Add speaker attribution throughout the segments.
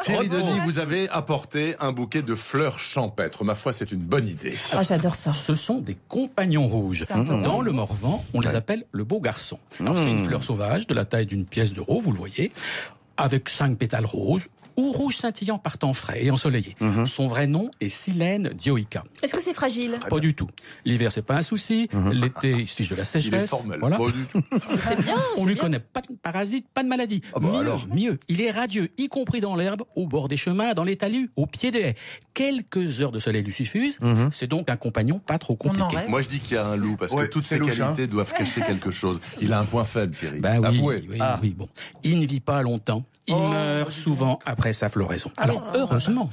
Speaker 1: Thierry Denis, vous avez apporté un bouquet de fleurs champêtres. Ma foi, c'est une bonne idée.
Speaker 2: Ah, j'adore ça.
Speaker 3: Ce sont des compagnons rouges. Dans le Morvan, on les appelle le beau garçon. Alors, c'est une fleur sauvage de la taille d'une pièce d'euro, vous le voyez, avec 5 pétales roses ou rouge scintillant par temps frais et ensoleillé. Son vrai nom est Silène dioica.
Speaker 2: Est-ce que c'est fragile?
Speaker 3: Pas du tout. L'hiver, c'est pas un souci. L'été, il se fiche de la
Speaker 1: Il est
Speaker 3: sécheresse.
Speaker 1: formel.
Speaker 3: Voilà.
Speaker 1: Pas du tout.
Speaker 2: C'est bien.
Speaker 3: On lui connaît pas de parasites, pas de maladies. Mieux, il est radieux, y compris dans l'herbe, au bord des chemins, dans les talus, au pied des haies. Quelques heures de soleil lui suffisent. C'est donc un compagnon pas trop compliqué.
Speaker 1: Moi, je dis qu'il y a un loup, parce que toutes ces
Speaker 4: louche,
Speaker 1: qualités doivent cacher quelque chose. Il a un point faible, Thierry.
Speaker 3: Ben oui,
Speaker 1: Avouez.
Speaker 3: oui, bon. Il ne vit pas longtemps. Il meurt souvent après sa floraison. Alors, heureusement,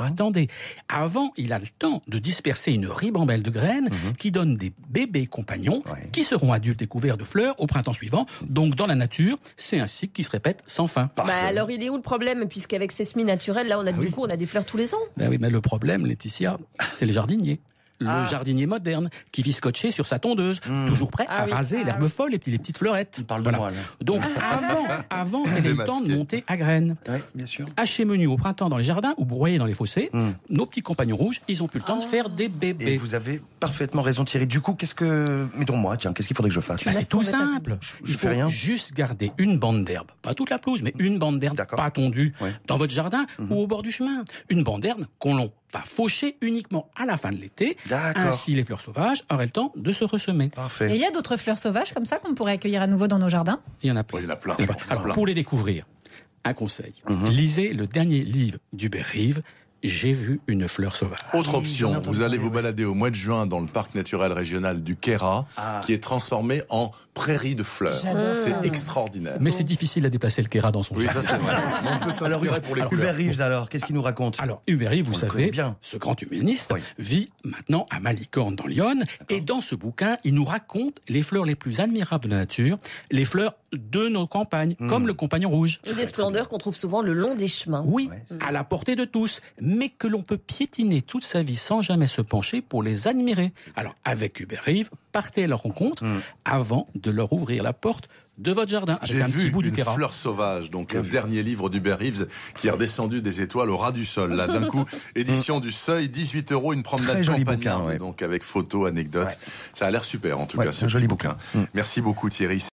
Speaker 3: attendez. Avant, il a le temps de disperser une ribambelle de graines qui donnent des bébés compagnons qui seront adultes et couverts de fleurs au printemps suivant. Donc, dans la nature, c'est un cycle qui se répète sans fin.
Speaker 2: Bah alors, il est où le problème? Puisqu'avec ces semis naturels, là, du coup, on a des fleurs tous les ans.
Speaker 3: Ben oui, mais le problème, Laetitia, c'est le jardinier. Le jardinier moderne, qui vit scotché sur sa tondeuse, toujours prêt à raser l'herbe folle et puis les petites fleurettes.
Speaker 4: Il parle de moi, là.
Speaker 3: Donc avant qu'elle ait le temps de monter à graines.
Speaker 4: Oui, bien sûr.
Speaker 3: Haché menu au printemps dans les jardins ou broyé dans les fossés, nos petits compagnons rouges, ils ont plus le temps de faire des bébés.
Speaker 4: Et vous avez parfaitement raison, Thierry. Du coup, qu'est-ce qu'il faudrait que je fasse?
Speaker 3: Bah, c'est tout simple. Il faut juste garder une bande d'herbe, pas toute la pelouse, mais une bande d'herbe pas tondue dans votre jardin ou au bord du chemin. Une bande d'herbe qu'on va faucher uniquement à la fin de l'été. Ainsi, les fleurs sauvages auraient le temps de se ressemer.
Speaker 4: Parfait.
Speaker 5: Et il y a d'autres fleurs sauvages comme ça qu'on pourrait accueillir à nouveau dans nos jardins?
Speaker 3: Il y en a plein.
Speaker 1: Il y en a plein.
Speaker 3: Alors, pour les découvrir, un conseil. Lisez le dernier livre d'Hubert Reeves, J'ai vu une fleur sauvage.
Speaker 1: Autre option, vous allez vous balader au mois de juin dans le parc naturel régional du Queyras, qui est transformé en prairie de fleurs. C'est extraordinaire.
Speaker 3: Mais c'est difficile à déplacer le Queyras dans son jardin.
Speaker 1: Oui, ça c'est vrai. On peut s'inspirer pour les couleurs.
Speaker 4: Hubert Reeves, alors, qu'est-ce qu'il nous raconte?
Speaker 3: Alors, Hubert Reeves, vous savez,
Speaker 4: bien.
Speaker 3: ce grand humaniste, vit maintenant à Malicorne dans l'Yonne. Et dans ce bouquin, il nous raconte les fleurs les plus admirables de la nature, les fleurs de nos campagnes, comme le compagnon rouge.
Speaker 2: Et des splendeurs qu'on trouve souvent le long des chemins.
Speaker 3: Oui, à la portée de tous, mais que l'on peut piétiner toute sa vie sans jamais se pencher pour les admirer. Alors, avec Hubert Reeves, partez à leur rencontre avant de leur ouvrir la porte de votre jardin. Avec
Speaker 1: J'ai
Speaker 3: un petit
Speaker 1: vu
Speaker 3: bout du
Speaker 1: une
Speaker 3: Queyras.
Speaker 1: fleur sauvage, donc le dernier livre d'Hubert Reeves qui est redescendu des étoiles au ras du sol. Là, d'un coup, édition du Seuil, 18 €, une promenade
Speaker 4: Très joli
Speaker 1: campagnarde,
Speaker 4: bouquin,
Speaker 1: donc avec photos, anecdotes. Ça a l'air super, en tout cas, ce
Speaker 4: un joli
Speaker 1: petit bouquin. Merci beaucoup, Thierry.